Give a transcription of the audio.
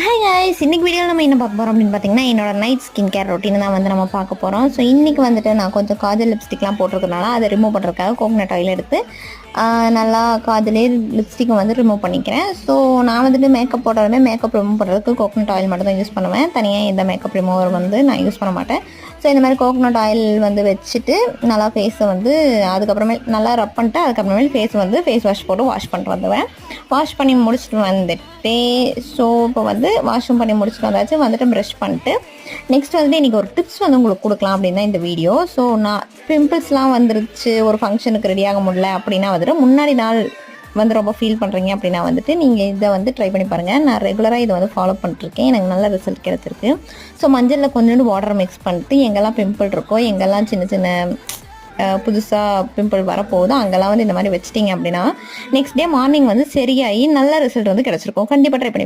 Hi guys, இன்னைக்கு வீடியோவில் நம்ம என்ன பார்க்க போகிறோம் அப்படின்னு பார்த்தீங்கன்னா, என்னோட நைட் ஸ்கின் கேர் ரொட்டீன் தான் வந்து நம்ம பார்க்க போகிறோம். ஸோ இன்றைக்கி வந்துட்டு நான் கொஞ்சம் காஜல் லிப்ஸ்டிக்லாம் போட்டிருக்கனால அதை ரிமூவ் பண்ணுறதுக்காக கோகனட் ஆயில் எடுத்து நல்லா காதிலே லிப்ஸ்டிக்கை வந்து ரிமூவ் பண்ணிக்கிறேன். ஸோ நான் வந்துட்டு மேக்கப் போட்டாலுமே மேக்கப் ரிமூவ் பண்ணுறதுக்கு கோகனட் ஆயில் மட்டும் தான் யூஸ் பண்ணுவேன். தனியாக எந்த மேக்கப் ரிமூவர் வந்து நான் யூஸ் பண்ண மாட்டேன். ஸோ இந்த மாதிரி கோகனட் ஆயில் வந்து வச்சுட்டு நல்லா ஃபேஸை வந்து அதுக்கப்புறமே நல்லா ரப் பண்ணிட்டு அதுக்கப்புறமேல் ஃபேஸ் வாஷ் போட்டு வாஷ் பண்ணிட்டு வந்துடுவேன். வாஷ் பண்ணி முடிச்சுட்டு வந்துட்டு ஸோ இப்போ வந்து வாஷும் பண்ணி முடிச்சுட்டு வந்துட்டு ப்ரஷ் பண்ணிட்டு நெக்ஸ்ட் வந்துட்டு இன்றைக்கி ஒரு டிப்ஸ் வந்து உங்களுக்கு கொடுக்கலாம் அப்படின்னு தான் இந்த வீடியோ. ஸோ நான் பிம்பிள்ஸ்லாம் வந்துருச்சு, ஒரு ஃபங்க்ஷனுக்கு ரெடியாக முடியல அப்படின்னா வந்துட்டு முன்னாடி நாள் வந்து ரொம்ப ஃபீல் பண்ணுறீங்க அப்படின்னா வந்துட்டு நீங்கள் இதை வந்து ட்ரை பண்ணி பாருங்கள். நான் ரெகுலராக இதை வந்து ஃபாலோ பண்ணிட்டுருக்கேன். எனக்கு நல்ல ரிசல்ட் கிடைச்சிருக்கு. ஸோ மஞ்சளில் கொஞ்சோண்டு வாட்டர் மிக்ஸ் பண்ணிட்டு எங்கெல்லாம் பிம்பிள் இருக்கோ, எங்கெல்லாம் சின்ன சின்ன புதுசாக பிம்பிள் வரப்போகுதோ அங்கெல்லாம் வந்து இந்த மாதிரி வச்சிட்டிங்க அப்படின்னா நெக்ஸ்ட் டே மார்னிங் வந்து சரியாகி நல்ல ரிசல்ட் வந்து கிடச்சிருக்கும். கண்டிப்பாக ட்ரை பண்ணி